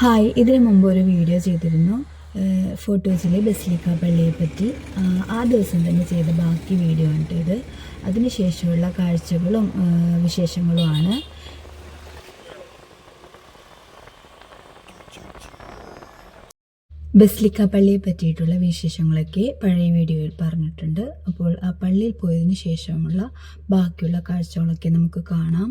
Hi, ഇതിനു മുമ്പ് ഒരു വീഡിയോ ചെയ്തിരുന്നു ഫോട്ടോസിലെ ബസിലിക്ക പള്ളിയെ പറ്റി. ആ ദിവസം തന്നെ ചെയ്ത ബാക്കി വീഡിയോ ഉണ്ട് ഇത്. അതിനുശേഷമുള്ള കാഴ്ചകളും വിശേഷങ്ങളുമാണ്. ബസിലിക്ക പള്ളിയെ പറ്റിയിട്ടുള്ള വിശേഷങ്ങളൊക്കെ പഴയ വീഡിയോയിൽ പറഞ്ഞിട്ടുണ്ട്. അപ്പോൾ ആ പള്ളിയിൽ പോയതിനു ശേഷമുള്ള ബാക്കിയുള്ള കാഴ്ചകളൊക്കെ നമുക്ക് കാണാം.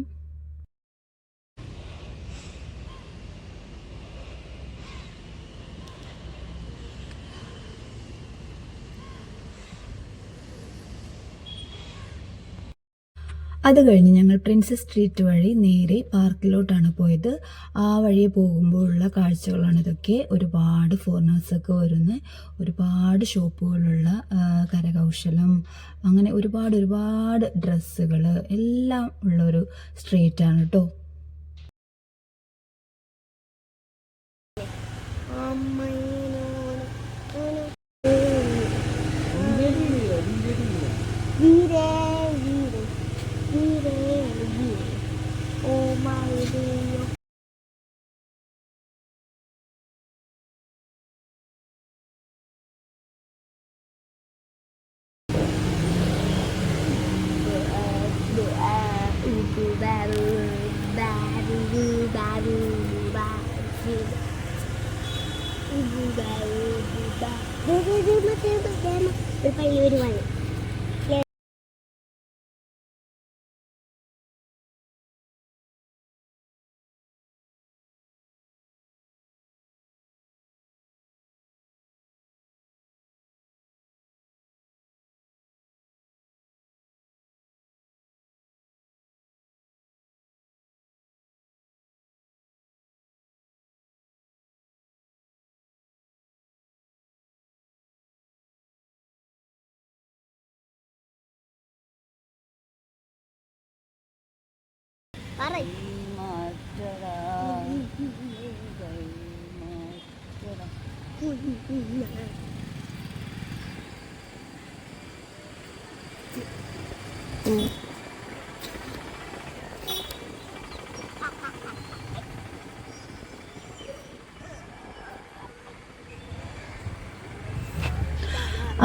അത് കഴിഞ്ഞ് ഞങ്ങൾ പ്രിൻസസ് സ്ട്രീറ്റ് വഴി നേരെ പാർക്കിലോട്ടാണ് പോയത്. ആ വഴി പോകുമ്പോഴുള്ള കാഴ്ചകളാണ് ഇതൊക്കെ. ഒരുപാട് ഫോറിനേഴ്സൊക്കെ വരുന്ന ഒരുപാട് ഷോപ്പുകളുള്ള കരകൗശലം, അങ്ങനെ ഒരുപാട് ഡ്രസ്സുകൾ എല്ലാം ഉള്ള ഒരു സ്ട്രീറ്റാണ് കേട്ടോ.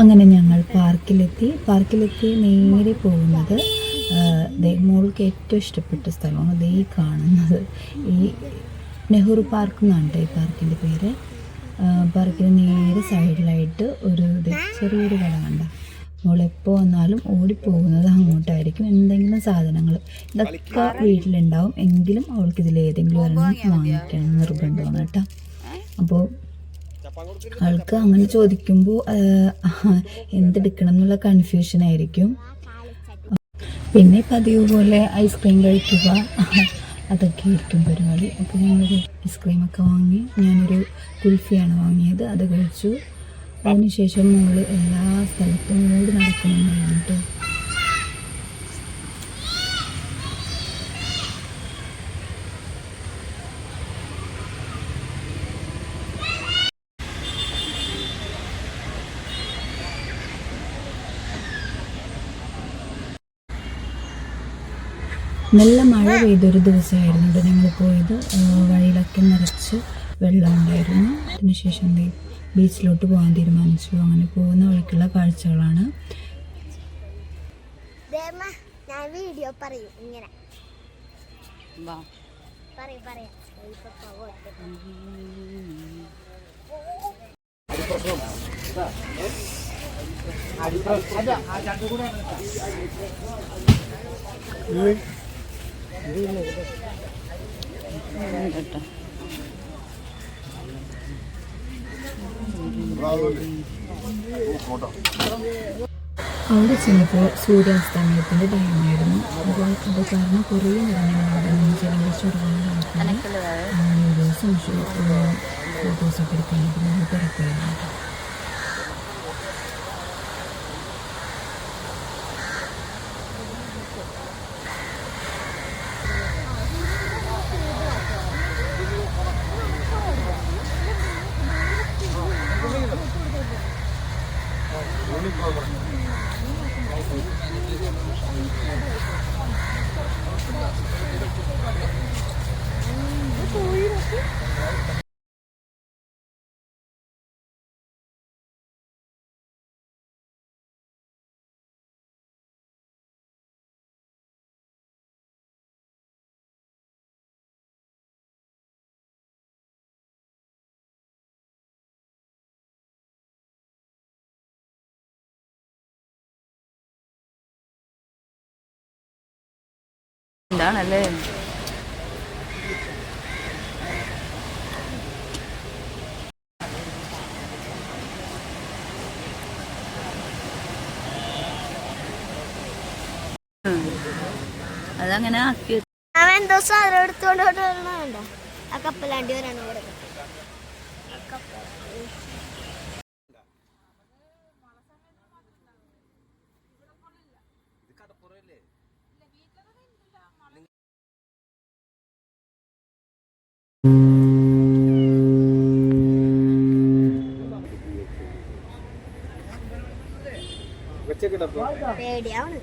അങ്ങനെ ഞങ്ങൾ പാർക്കിലെത്തി നേരെ പോകുന്നത് മോൾക്ക് ഏറ്റവും ഇഷ്ടപ്പെട്ട സ്ഥലമാണ് ദേ കാണുന്നത്. ഈ നെഹ്റു പാർക്ക് എന്നാണ് ഈ പാർക്കിൻ്റെ പേര്. പാർക്കിന് നേരെ സൈഡിലായിട്ട് ഒരു ചെറിയൊരു കട കണ്ട. മോളെപ്പോൾ വന്നാലും ഓടിപ്പോകുന്നത് അങ്ങോട്ടായിരിക്കും. എന്തെങ്കിലും സാധനങ്ങൾ ഇതൊക്കെ വീട്ടിലുണ്ടാവും, എങ്കിലും അവൾക്ക് ഇതിലേതെങ്കിലും ഒരെണ്ണം വാങ്ങിക്കണം നിർബന്ധമാണ് കേട്ടോ. അപ്പോൾ ആൾക്ക് അങ്ങനെ ചോദിക്കുമ്പോൾ എന്തെടുക്കണം എന്നുള്ള കൺഫ്യൂഷനായിരിക്കും. പിന്നെ പതിവ് പോലെ ഐസ്ക്രീം കഴിക്കുക, അതൊക്കെ ആയിരിക്കും പരിപാടി. അപ്പോൾ ഞങ്ങളൊരു ഐസ്ക്രീമൊക്കെ വാങ്ങി, ഞാനൊരു കുൽഫിയാണ് വാങ്ങിയത്, അത് കഴിച്ചു. അതിനുശേഷം നമ്മൾ എല്ലാ സ്ഥലത്തും ഓടി നടക്കുന്നുണ്ടായിരുന്നു കേട്ടോ. നല്ല മഴ പെയ്തൊരു ദിവസമായിരുന്നു ഇത് ഞങ്ങൾ പോയത്. വഴിയിലൊക്കെ നിറച്ച് വെള്ളം ഉണ്ടായിരുന്നു. അതിനുശേഷം ബീച്ചിലോട്ട് പോകാൻ തീരുമാനിച്ചു. അങ്ങനെ പോകുന്ന വഴിക്കുള്ള കാഴ്ചകളാണ്. ഞാൻ വീഡിയോ പറയും ഇങ്ങനെ അവിടെ ചെന്നപ്പോൾ സൂര്യാസ്തമയത്തിൻ്റെ ടൈമായിരുന്നു. അപ്പോൾ അത് കാരണം കുറേ നേരം വീഡിയോസും ഫോട്ടോസൊക്കെ എടുക്കാനായിട്ട് നമ്മൾ തിരക്കായിരുന്നു. എന്താണല്ലേ അതങ്ങനെ ആക്കി. അവൻ എന്തോ സാധനം എടുത്തോണ്ട് വരണ ആ കപ്പലാണ്ടി വരാണ് ഇവിടെ. പേടിയാണ്.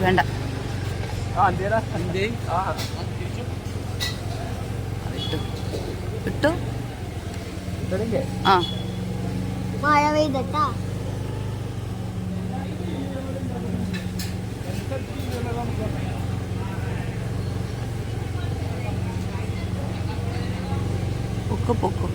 വേണ്ട ഇട്ടു ആ മഴ പെയ്തട്ടാ. പൊക്കോ പൊക്കോ.